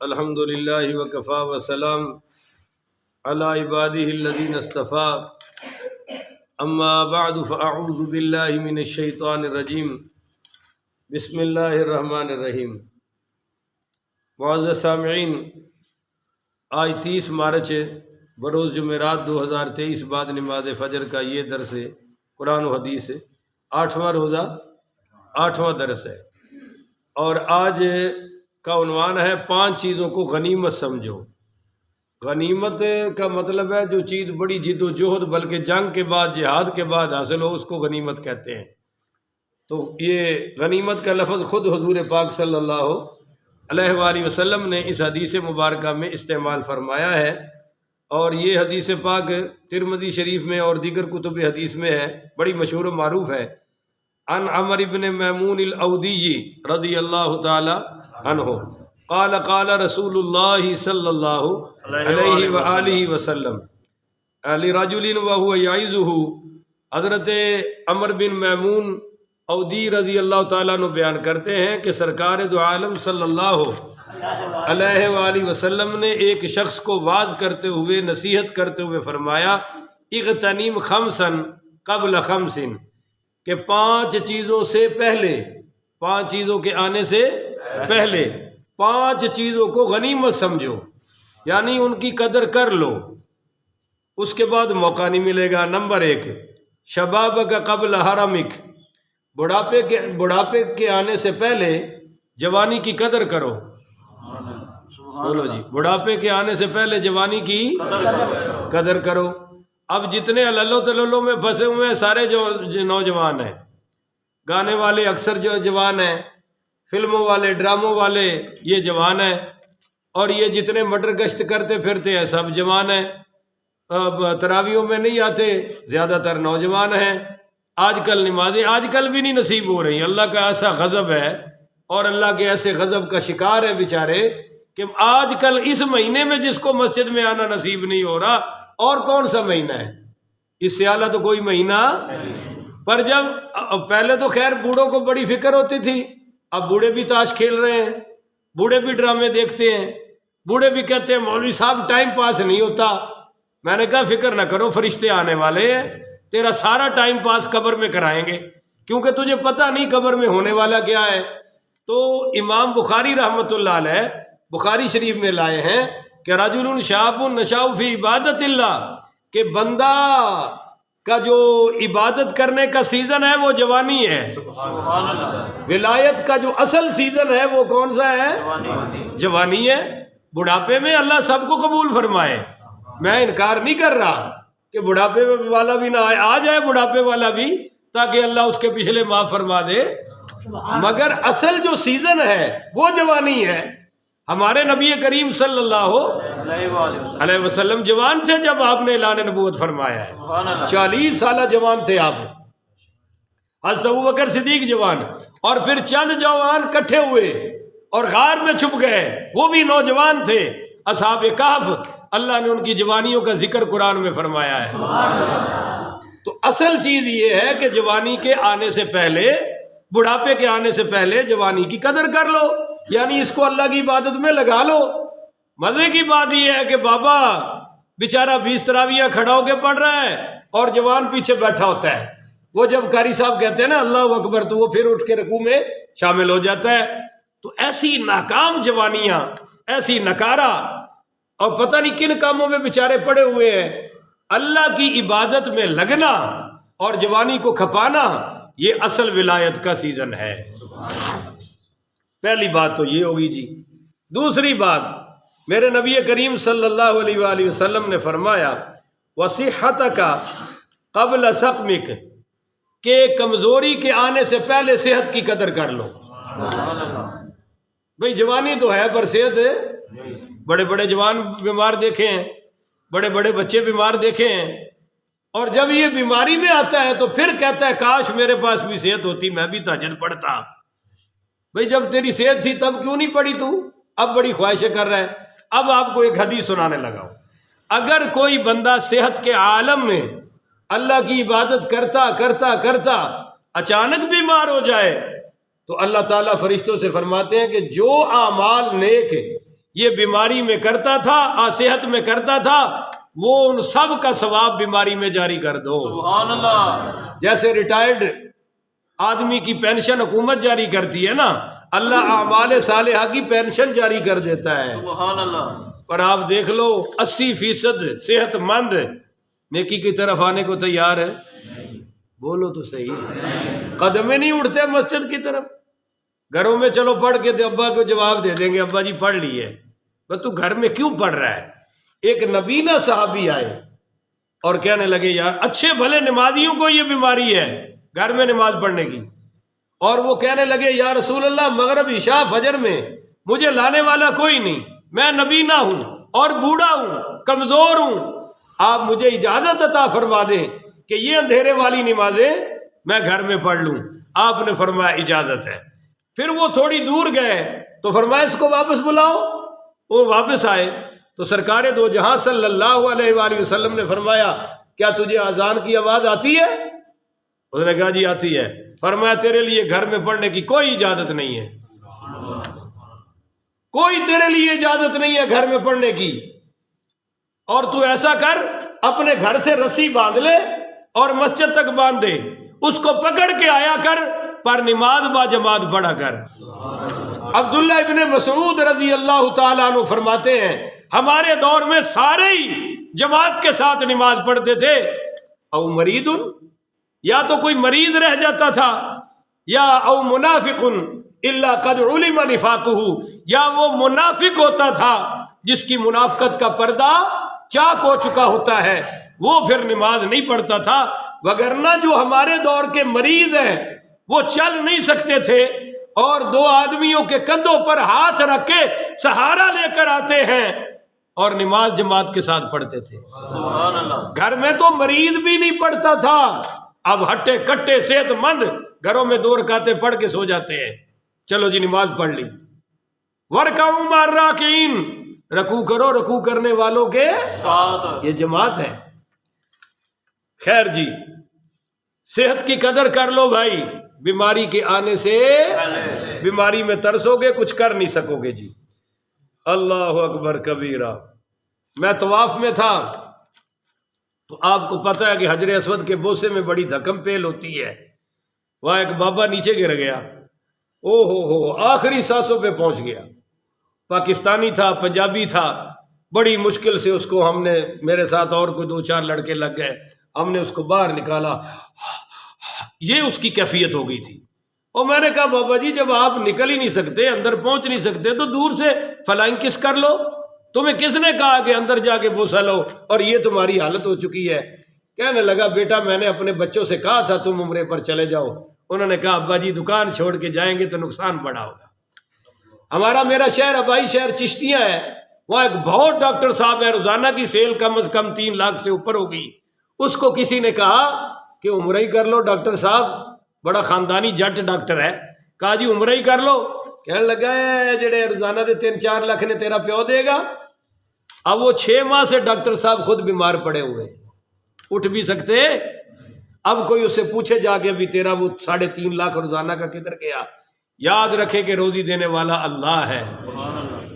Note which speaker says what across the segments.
Speaker 1: الحمد للہ وکفا وسلام علی عبادہ الذین اصطفى اما بعد فاعوذ باللہ من الشیطان الرجیم بسم اللہ الرحمن الرحیم۔ معزز سامعین، آج 30 مارچ بروز جمعرات 2023 بعد نماز فجر کا یہ درس قرآن و حدیث 8واں روزہ 8واں درس ہے، اور آج کا عنوان ہے 5 چیزوں کو غنیمت سمجھو۔ غنیمت کا مطلب ہے جو چیز بڑی جد و جہد بلکہ جنگ کے بعد جہاد کے بعد حاصل ہو، اس کو غنیمت کہتے ہیں۔ تو یہ غنیمت کا لفظ خود حضور پاک صلی اللہ علیہ وآلہ وسلم نے اس حدیث مبارکہ میں استعمال فرمایا ہے، اور یہ حدیث پاک ترمذی شریف میں اور دیگر کتب حدیث میں ہے، بڑی مشہور و معروف ہے۔ عن عمر بن میمون الاودی رضی اللہ تعالی عنہ قال قال رسول اللہ صلی اللہ علیہ وآلہ وسلم لرجل وهو یعظہ۔ حضرت عمر بن میمون اودی رضی اللہ تعالیٰ عنہ بیان کرتے ہیں کہ سرکار دو عالم صلی اللہ علیہ وآلہ وسلم نے ایک شخص کو واعظ کرتے ہوئے، نصیحت کرتے ہوئے فرمایا، اغتنم خمسا قبل خمس، کہ 5 چیزوں سے پہلے، 5 چیزوں کے آنے سے پہلے 5 چیزوں کو غنیمت سمجھو، یعنی ان کی قدر کر لو، اس کے بعد موقع نہیں ملے گا۔ نمبر 1، شبابک قبل حرمک، بڑھاپے کے آنے سے پہلے جوانی کی قدر کرو۔ بولو جی، بڑھاپے کے آنے سے پہلے جوانی کی قدر کرو۔ اب جتنے عللو تللو میں پھنسے ہوئے ہیں سارے جو نوجوان ہیں، گانے والے اکثر جو جوان ہیں، فلموں والے، ڈراموں والے یہ جوان ہیں، اور یہ جتنے مٹر گشت کرتے پھرتے ہیں سب جوان ہیں۔ اب تراویحوں میں نہیں آتے، زیادہ تر نوجوان ہیں۔ آج کل نمازیں آج کل بھی نہیں نصیب ہو رہی۔ اللہ کا ایسا غضب ہے، اور اللہ کے ایسے غضب کا شکار ہے بیچارے، کہ آج کل اس مہینے میں جس کو مسجد میں آنا نصیب نہیں ہو رہا، اور کون سا مہینہ ہے؟ اس سے اعلیٰ تو کوئی مہینہ پر جب پہلے تو خیر بوڑھوں کو بڑی فکر ہوتی تھی، اب بوڑھے بھی تاش کھیل رہے ہیں، بوڑھے بھی ڈرامے دیکھتے ہیں، بوڑھے بھی کہتے ہیں مولوی صاحب ٹائم پاس نہیں ہوتا۔ میں نے کہا فکر نہ کرو، فرشتے آنے والے ہیں، تیرا سارا ٹائم پاس قبر میں کرائیں گے، کیونکہ تجھے پتہ نہیں قبر میں ہونے والا کیا ہے۔ تو امام بخاری رحمۃ اللہ علیہ بخاری شریف میں لائے ہیں کہ رجل شاب نشأ فی عبادت اللہ، کہ بندہ کا جو عبادت کرنے کا سیزن ہے وہ جوانی ہے۔ ولایت کا جو اصل سیزن ہے وہ کون سا ہے؟ جوانی ہے۔ بڑھاپے میں اللہ سب کو قبول فرمائے، میں انکار نہیں کر رہا کہ بڑھاپے والا بھی نہ آ جائے بڑھاپے والا بھی، تاکہ اللہ اس کے پچھلے معاف فرما دے، مگر اصل جو سیزن ہے وہ جوانی ہے۔ ہمارے نبی کریم صلی اللہ علیہ وسلم جوان تھے جب آپ نے اعلان نبوت فرمایا ہے، 40 سالہ جوان تھے آپ۔ حضرت ابوبکر صدیق جوان، اور پھر چند جوان کٹھے ہوئے اور غار میں چھپ گئے، وہ بھی نوجوان تھے، اصحاب کہف۔ اللہ نے ان کی جوانیوں کا ذکر قرآن میں فرمایا ہے۔ تو اصل چیز یہ ہے کہ جوانی کے آنے سے پہلے، بڑھاپے کے آنے سے پہلے جوانی کی قدر کر لو، یعنی اس کو اللہ کی عبادت میں لگا لو۔ مزے کی بات یہ ہے کہ بابا بیچارہ 20 تراویحاں کھڑا ہو کے پڑھ رہا ہے، اور جوان پیچھے بیٹھا ہوتا ہے۔ وہ جب قاری صاحب کہتے ہیں نا اللہ اکبر، تو وہ پھر اٹھ کے رکوع میں شامل ہو جاتا ہے۔ تو ایسی ناکام جوانیاں، ایسی نکارہ، اور پتہ نہیں کن کاموں میں بیچارے پڑے ہوئے ہیں۔ اللہ کی عبادت میں لگنا اور جوانی کو کھپانا، یہ اصل ولایت کا سیزن ہے۔ پہلی بات تو یہ ہوگی جی۔ دوسری بات، میرے نبی کریم صلی اللہ علیہ وآلہ وسلم نے فرمایا وصحتک قبل سقمک، کہ کمزوری کے آنے سے پہلے صحت کی قدر کر لو۔ بھئی جوانی تو ہے پر صحت ہے، بڑے بڑے جوان بیمار دیکھے ہیں، بڑے بڑے بچے بیمار دیکھے ہیں، اور جب یہ بیماری میں آتا ہے تو پھر کہتا ہے کاش میرے پاس بھی صحت ہوتی، میں بھی تہجد پڑھتا۔ بھئی جب تیری صحت تھی تب کیوں نہیں پڑھی تو؟ اب بڑی خواہشیں کر رہا ہے۔ اب آپ کو ایک حدیث سنانے لگا ہوں۔ اگر کوئی بندہ صحت کے عالم میں اللہ کی عبادت کرتا کرتا کرتا اچانک بیمار ہو جائے، تو اللہ تعالیٰ فرشتوں سے فرماتے ہیں کہ جو اعمال نیک یہ بیماری میں کرتا تھا، صحت میں کرتا تھا، وہ ان سب کا ثواب بیماری میں جاری کر دو۔
Speaker 2: سبحان اللہ۔
Speaker 1: جیسے ریٹائرڈ آدمی کی پینشن حکومت جاری کرتی ہے نا، اللہ اعمال صالحہ کی پینشن جاری کر دیتا ہے۔
Speaker 2: سبحان اللہ۔
Speaker 1: پر آپ دیکھ لو 80% صحت مند نیکی کی طرف آنے کو تیار ہے؟ بولو تو صحیح، قدمیں نہیں اٹھتے مسجد کی طرف۔ گھروں میں چلو پڑھ کے تو ابا کو جواب دے دیں گے، ابا جی پڑھ لی ہے، بس تو گھر میں کیوں پڑھ رہا ہے؟ ایک نبینا صحابی آئے اور کہنے لگے یار اچھے بھلے نمازیوں کو یہ بیماری ہے گھر میں نماز پڑھنے کی، اور وہ کہنے لگے یا رسول اللہ مغرب عشاء فجر میں مجھے لانے والا کوئی نہیں، میں نبینا ہوں اور بوڑھا ہوں، کمزور ہوں، آپ مجھے اجازت عطا فرما دیں کہ یہ اندھیرے والی نمازیں میں گھر میں پڑھ لوں۔ آپ نے فرمایا اجازت ہے۔ پھر وہ تھوڑی دور گئے تو فرمایا اس کو واپس بلاؤ۔ وہ واپس آئے تو سرکار دو جہاں صلی اللہ علیہ وآلہ وسلم نے فرمایا کیا تجھے اذان کی آواز آتی ہے؟ اس نے کہا جی آتی ہے۔ فرمایا تیرے لیے گھر میں پڑھنے کی کوئی اجازت نہیں ہے، کوئی تیرے لیے اجازت نہیں ہے گھر میں پڑھنے کی، اور تو ایسا کر اپنے گھر سے رسی باندھ لے اور مسجد تک باندھ دے، اس کو پکڑ کے آیا کر، پر نماز با جماعت پڑھا کر۔ عبداللہ ابن مسعود رضی اللہ تعالیٰ عنہ فرماتے ہیں ہمارے دور میں سارے ہی جماعت کے ساتھ نماز پڑھتے تھے، او مریض، یا تو کوئی مریض رہ جاتا تھا، یا او منافق الا قد علم نفاقہ، یا وہ منافق ہوتا تھا جس کی منافقت کا پردہ چاک ہو چکا ہوتا ہے، وہ پھر نماز نہیں پڑھتا تھا۔ وگرنہ جو ہمارے دور کے مریض ہیں وہ چل نہیں سکتے تھے اور دو آدمیوں کے کندھوں پر ہاتھ رکھ کے سہارا لے کر آتے ہیں اور نماز جماعت کے ساتھ پڑھتے تھے۔
Speaker 2: سبحان اللہ۔
Speaker 1: گھر میں تو مریض بھی نہیں پڑھتا تھا، اب ہٹے کٹے صحت مند گھروں میں 2 رکعتیں پڑھ کے سو جاتے ہیں، چلو جی نماز پڑھ لی۔ وَرْكَعُوا مَعَ الرَّاكِعِينَ، رکوع کرو رکوع کرنے والوں کے
Speaker 2: ساتھ،
Speaker 1: یہ جماعت ہے۔ خیر جی، صحت کی قدر کر لو بھائی، بیماری کے آنے سے بیماری میں ترسو گے، کچھ کر نہیں سکو گے جی۔ اللہ اکبر کبیرہ۔ میں طواف میں تھا تو آپ کو پتہ ہے کہ حجر اسود کے بوسے میں بڑی دھکم پیل ہوتی ہے، وہاں ایک بابا نیچے گر گیا، او ہو آخری سانسوں پہ پہنچ گیا، پاکستانی تھا، پنجابی تھا، بڑی مشکل سے اس کو ہم نے، میرے ساتھ اور کوئی 2-4 لڑکے لگ گئے، ہم نے اس کو باہر نکالا، یہ اس کی کیفیت ہو گئی تھی۔ اور میں نے کہا بابا جی جب آپ نکل ہی نہیں سکتے، اندر پہنچ نہیں سکتے، تو دور سے فلائنگ کس کر لو، تمہیں کس نے کہا کہ اندر جا کے بوسا لو، اور یہ تمہاری حالت ہو چکی ہے۔ کہنے لگا بیٹا میں نے اپنے بچوں سے کہا تھا تم عمرے پر چلے جاؤ، انہوں نے کہا ابا جی دکان چھوڑ کے جائیں گے تو نقصان بڑا ہوگا۔ میرا شہر آبائی شہر چشتیاں ہے، وہاں ایک بہت ڈاکٹر صاحب ہے، روزانہ کی سیل کم از کم 3 لاکھ سے اوپر ہوگی۔ اس کو کسی نے کہا کہ عمرہ ہی کر لو ڈاکٹر صاحب، بڑا خاندانی جٹ ڈاکٹر ہے، کہا جی عمرہ ہی کر لو۔ کہنے لگا جڑے روزانہ دے 3-4 لاکھ نے تیرا پیو دے گا۔ اب وہ 6 ماہ سے ڈاکٹر صاحب خود بیمار پڑے ہوئے، اٹھ بھی سکتے؟ اب کوئی اس سے پوچھے جا کے بھی تیرا وہ 3.5 لاکھ روزانہ کا کدھر گیا؟ یاد رکھے کہ روزی دینے والا اللہ ہے۔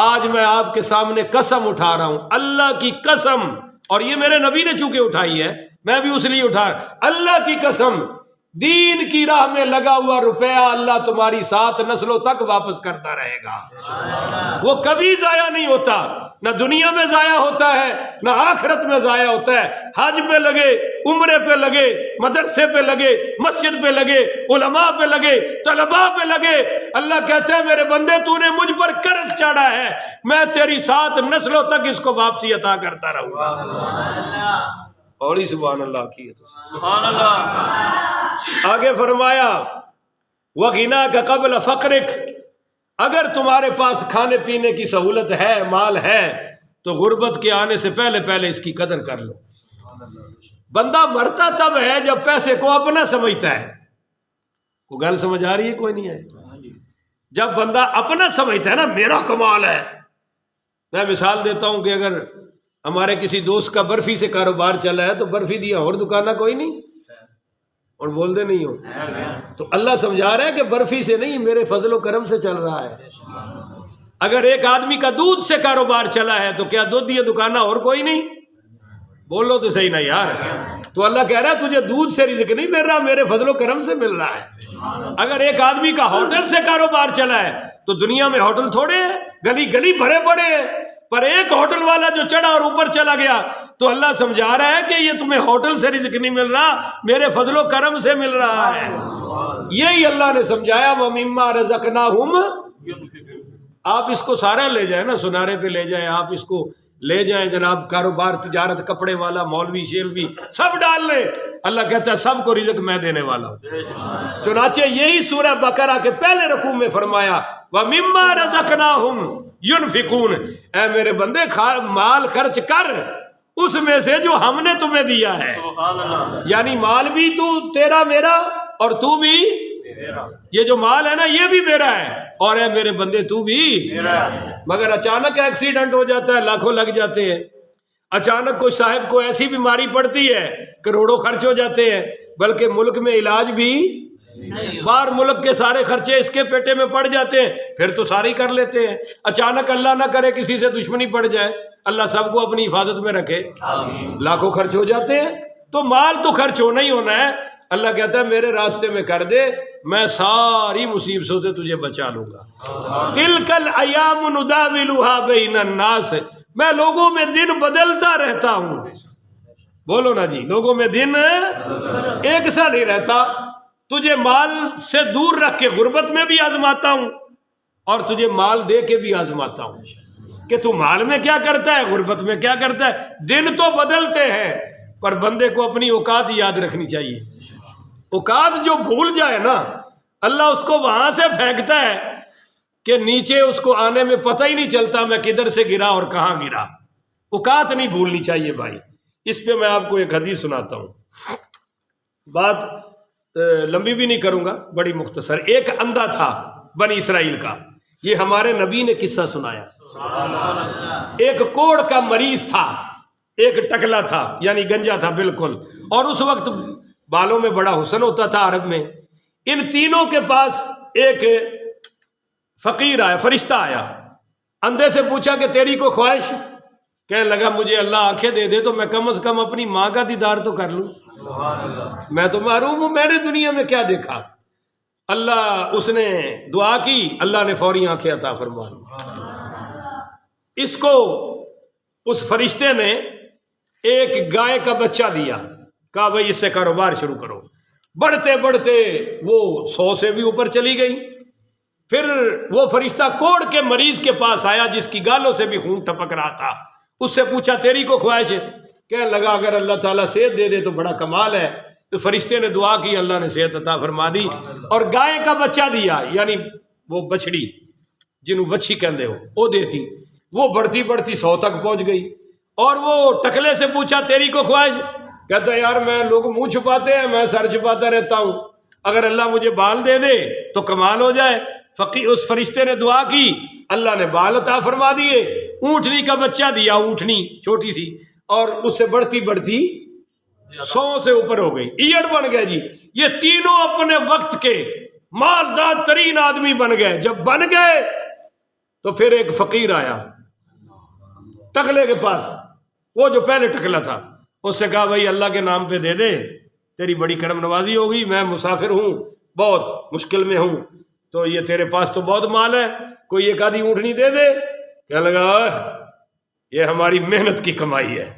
Speaker 1: آج میں آپ کے سامنے قسم اٹھا رہا ہوں، اللہ کی قسم، اور یہ میرے نبی نے چونکہ اٹھائی ہے میں بھی اس لیے اٹھا رہا ہوں، اللہ کی قسم، دین کی راہ میں لگا ہوا روپیہ اللہ تمہاری 7 نسلوں تک واپس کرتا رہے گا، وہ کبھی ضائع نہیں ہوتا، نہ دنیا میں ضائع ہوتا ہے نہ آخرت میں ضائع ہوتا ہے۔ حج پہ لگے، عمرے پہ لگے، مدرسے پہ لگے، مسجد پہ لگے، علماء پہ لگے، طلباء پہ لگے، اللہ کہتا ہے میرے بندے تو نے مجھ پر قرض چڑھا ہے، میں تیری 7 نسلوں تک اس کو واپسی عطا کرتا رہوں گا۔ اور سبحان اللہ کی
Speaker 2: سبحان اللہ۔
Speaker 1: آگے فرمایا وَغِنَاكَ قَبْلَ فَقْرِكَ، اگر تمہارے پاس کھانے پینے کی سہولت ہے، مال ہے، تو غربت کے آنے سے پہلے پہلے اس کی قدر کر لو۔ بندہ مرتا تب ہے جب پیسے کو اپنا سمجھتا ہے۔ کوئی گل سمجھ آ رہی ہے؟ کوئی نہیں ہے؟ جب بندہ اپنا سمجھتا ہے نا میرا کمال ہے۔ میں مثال دیتا ہوں کہ اگر ہمارے کسی دوست کا برفی سے کاروبار چلا ہے تو برفی دیا اور دکانہ کوئی نہیں، اور بول دے نہیں ہو، تو اللہ سمجھا رہا ہے کہ برفی سے نہیں، میرے فضل و کرم سے چل رہا ہے۔ اگر ایک آدمی کا دودھ سے کاروبار چلا ہے تو کیا دودھ یہ دکانہ اور کوئی نہیں؟ بولو تو صحیح نا یار. تو اللہ کہہ رہا ہے تجھے دودھ سے رزق نہیں مل رہا، میرے فضل و کرم سے مل رہا ہے. اگر ایک آدمی کا ہوٹل سے کاروبار چلا ہے تو دنیا میں ہوٹل تھوڑے ہیں، گلی گلی بھرے پڑے ہیں، پر ایک ہوٹل والا جو چڑھا اور اوپر چلا گیا تو اللہ سمجھا رہا ہے کہ یہ تمہیں ہوٹل سے رزق نہیں مل رہا، میرے فضل و کرم سے مل رہا ہے. یہی اللہ نے سمجھایا وَمِمَّا رَزَقْنَاهُمْ. آپ اس کو سارا لے جائیں نا، سنارے پہ لے جائیں، آپ اس کو لے جائیں جناب، کاروبار تجارت کپڑے والا مولوی شیلوی سب ڈال لیں، اللہ کہتا ہے سب کو رزق میں دینے والا ہوں. چنانچہ یہی سورہ بقرہ کے پہلے رکوع میں فرمایا وَمِمَّا رَزَقْنَاهُمْ يُنْفِقُونَ. اے میرے بندے مال خرچ کر اس میں سے جو ہم نے تمہیں دیا ہے. یعنی مال بھی تو تیرا میرا اور تو بھی، یہ جو مال ہے نا یہ بھی میرا ہے، اور اے میرے بندے تو بھی. مگر اچانک ایکسیڈنٹ ہو جاتا ہے، لاکھوں لگ جاتے ہیں. اچانک کوئی صاحب کو ایسی بیماری پڑتی ہے، کروڑوں خرچ ہو جاتے ہیں، بلکہ ملک میں علاج بھی باہر ملک کے سارے خرچے اس کے پیٹے میں پڑ جاتے ہیں، پھر تو ساری کر لیتے ہیں. اچانک اللہ نہ کرے کسی سے دشمنی پڑ جائے، اللہ سب کو اپنی حفاظت میں رکھے، لاکھوں خرچ ہو جاتے ہیں. تو مال تو خرچ ہونا ہی ہونا ہے. اللہ کہتا ہے میرے راستے میں کر دے، میں ساری مصیبتوں سے تجھے بچا لوں گا. تِلْكَ الْأَيَّامُ نُدَاوِلُهَا بَيْنَ النَّاسِ. میں لوگوں میں دن بدلتا رہتا ہوں. بولو نا جی، لوگوں میں دن ایک سا نہیں رہتا. تجھے مال سے دور رکھ کے غربت میں بھی آزماتا ہوں، اور تجھے مال دے کے بھی آزماتا ہوں کہ تو مال میں کیا کرتا ہے، غربت میں کیا کرتا ہے. دن تو بدلتے ہیں، پر بندے کو اپنی اوقات یاد رکھنی چاہیے. اوقات جو بھول جائے نا، اللہ اس کو وہاں سے پھینکتا ہے کہ نیچے اس کو آنے میں پتہ ہی نہیں چلتا میں کدھر سے گرا اور کہاں گرا. اوقات نہیں بھولنی چاہیے بھائی. اس پہ میں آپ کو ایک حدیث سناتا ہوں، بات لمبی بھی نہیں کروں گا، بڑی مختصر. ایک اندھا تھا بنی اسرائیل کا، یہ ہمارے نبی نے قصہ سنایا. ایک کوڑ کا مریض تھا، ایک ٹکلا تھا یعنی گنجا تھا بالکل، اور اس وقت بالوں میں بڑا حسن ہوتا تھا عرب میں. ان تینوں کے پاس ایک فقیر آیا، فرشتہ آیا. اندھے سے پوچھا کہ تیری کو خواہش؟ کہنے لگا مجھے اللہ آنکھیں دے دے تو میں کم از کم اپنی ماں کا دیدار تو کر لوں، میں تو محروم ہوں، میں نے دنیا میں کیا دیکھا. اللہ اس نے دعا کی، اللہ نے فوری آنکھیں عطا فرما. اس کو اس فرشتے نے ایک گائے کا بچہ دیا، کہا بھائی اس سے کاروبار شروع کرو. بڑھتے بڑھتے وہ 100 سے بھی اوپر چلی گئی. پھر وہ فرشتہ کوڑ کے مریض کے پاس آیا جس کی گالوں سے بھی خون ٹپک رہا تھا. اس سے پوچھا تیری کو خواہش؟ کہنے لگا اگر اللہ تعالیٰ صحت دے دے تو بڑا کمال ہے. تو فرشتے نے دعا کی، اللہ نے صحت عطا فرما دی اور گائے کا بچہ دیا، یعنی وہ بچڑی جنہوں وچھی کہندے ہو وہ دیتی. وہ بڑھتی بڑھتی 100 تک پہنچ گئی. اور وہ ٹکلے سے پوچھا تیری کو خواہش؟ کہتا ہے یار میں لوگ منہ چھپاتے ہیں، میں سر چھپاتا رہتا ہوں، اگر اللہ مجھے بال دے دے تو کمال ہو جائے. اس فرشتے نے دعا کی، اللہ نے بال عطا فرما دیے. اونٹنی کا بچہ دیا، اونٹنی چھوٹی سی، اور اس سے بڑھتی بڑھتی 100 سے اوپر ہو گئی، ایڑ بن گئے. جی یہ تینوں اپنے وقت کے مالدار ترین آدمی بن گئے. جب بن گئے تو پھر ایک فقیر آیا ٹکلے کے پاس، وہ جو پہلے ٹکلا تھا. اس سے کہا بھائی اللہ کے نام پہ دے دے، تیری بڑی کرم نوازی ہوگی، میں مسافر ہوں، بہت مشکل میں ہوں، تو یہ تیرے پاس تو بہت مال ہے، کوئی ایک آدھی اونٹنی دے دے. کہنے لگا یہ ہماری محنت کی کمائی ہے.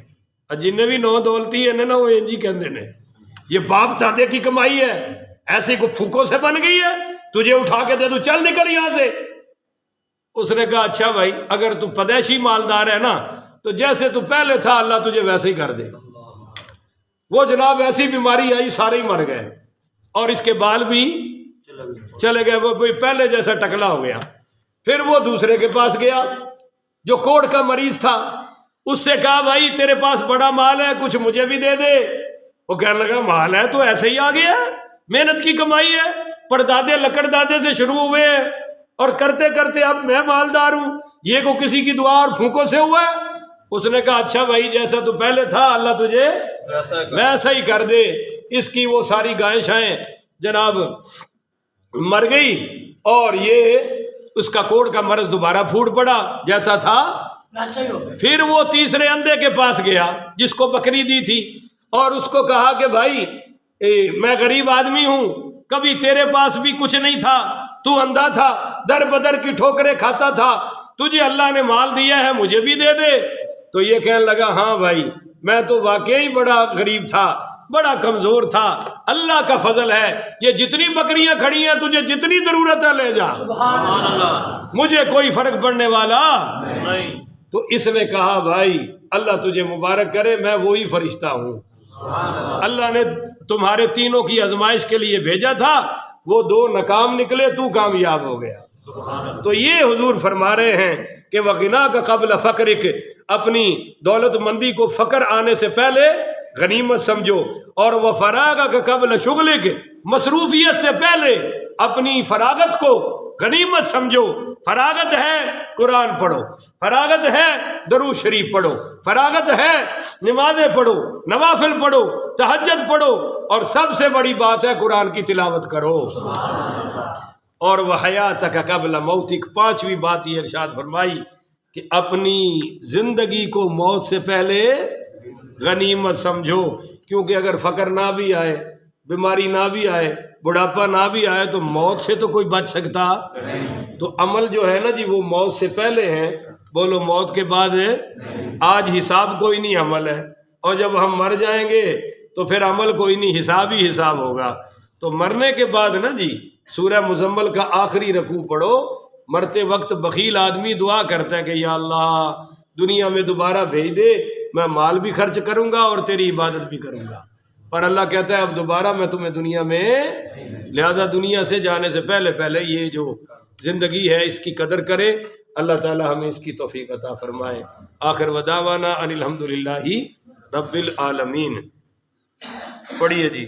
Speaker 1: جن بھی نو دولتی ہے نا وہ انجی کہندے نے، یہ باپ دادے کی کمائی ہے، ایسے کو پھوکوں سے بن گئی ہے، تجھے اٹھا کے دے دوں، چل نکل یہاں سے. اس نے کہا اچھا بھائی اگر تو پدیشی مالدار ہے نا تو جیسے تو پہلے تھا اللہ تجھے ویسے ہی کر دے. وہ جناب ایسی بیماری آئی سارے ہی مر گئے اور اس کے بال بھی چلے گئے، وہ پہلے جیسا ٹکلا ہو گیا. پھر وہ دوسرے کے پاس گیا جو کوڑ کا مریض تھا. اس سے کہا بھائی تیرے پاس بڑا مال ہے، کچھ مجھے بھی دے دے. وہ کہنے لگا مال ہے تو ایسے ہی آ گیا، محنت کی کمائی ہے، پردادے لکڑ دادے سے شروع ہوئے ہیں اور کرتے کرتے اب میں مالدار ہوں، یہ کو کسی کی دعا اور پھونکوں سے ہوا ہے. اس نے کہا اچھا بھائی جیسا تو پہلے تھا اللہ تجھے ویسا ہی کر دے. اس کی وہ ساری گائیں شائیں جناب مر گئی اور یہ اس کا کوڑ کا مرض دوبارہ پھوٹ پڑا جیسا تھا. پھر وہ تیسرے اندھے کے پاس گیا جس کو بکری دی تھی اور اس کو کہا کہ بھائی میں غریب آدمی ہوں, کبھی تیرے پاس بھی کچھ نہیں تھا, تو اندھا تھا, در بدر کی ٹھوکریں کھاتا تھا, تجھے اللہ نے مال دیا ہے, مجھے بھی دے دے. تو یہ کہنے لگا ہاں بھائی میں تو واقعی بڑا غریب تھا, بڑا کمزور تھا, اللہ کا فضل ہے, یہ جتنی بکریاں کھڑی ہیں تجھے جتنی ضرورت ہے لے جا,
Speaker 2: سبحان اللہ.
Speaker 1: مجھے کوئی فرق پڑنے والا.
Speaker 2: نہیں.
Speaker 1: تو اس نے کہا بھائی اللہ تجھے مبارک کرے, میں وہی فرشتہ ہوں, اللہ نے تمہارے تینوں کی آزمائش کے لیے بھیجا تھا, وہ 2 ناکام نکلے, تو کامیاب ہو گیا. تو یہ حضور فرما رہے ہیں کہ وغنا کا قبل فقرک, اپنی دولت مندی کو فقر آنے سے پہلے غنیمت سمجھو, اور وہ فراغ کا قبل شغلک, مصروفیت سے پہلے اپنی فراغت کو غنیمت سمجھو. فراغت ہے قرآن پڑھو, فراغت ہے درود شریف پڑھو, فراغت ہے نمازیں پڑھو, نوافل پڑھو, تہجد پڑھو, اور سب سے بڑی بات ہے قرآن کی تلاوت کرو. اور وہ حیات کا قبل موتک, 5ویں بات یہ ارشاد فرمائی کہ اپنی زندگی کو موت سے پہلے غنیمت سمجھو, کیونکہ اگر فقر نہ بھی آئے, بیماری نہ بھی آئے, بڑھاپا نہ بھی آئے, تو موت سے تو کوئی بچ سکتا. تو عمل جو ہے نا جی وہ موت سے پہلے ہیں, بولو موت کے بعد ہے. آج حساب کوئی نہیں, عمل ہے, اور جب ہم مر جائیں گے تو پھر عمل کوئی نہیں, حساب ہی حساب ہوگا. تو مرنے کے بعد نا جی سورہ مزمل کا آخری رکوع پڑھو. مرتے وقت بخیل آدمی دعا کرتا ہے کہ یا اللہ دنیا میں دوبارہ بھیج دے, میں مال بھی خرچ کروں گا اور تیری عبادت بھی کروں گا, پر اللہ کہتا ہے اب دوبارہ میں تمہیں دنیا میں, لہذا دنیا سے جانے سے پہلے یہ جو زندگی ہے اس کی قدر کرے. اللہ تعالی ہمیں اس کی توفیق عطا فرمائے. آخر ودعوانا ان الحمدللہ رب العالمین. پڑھیے جی.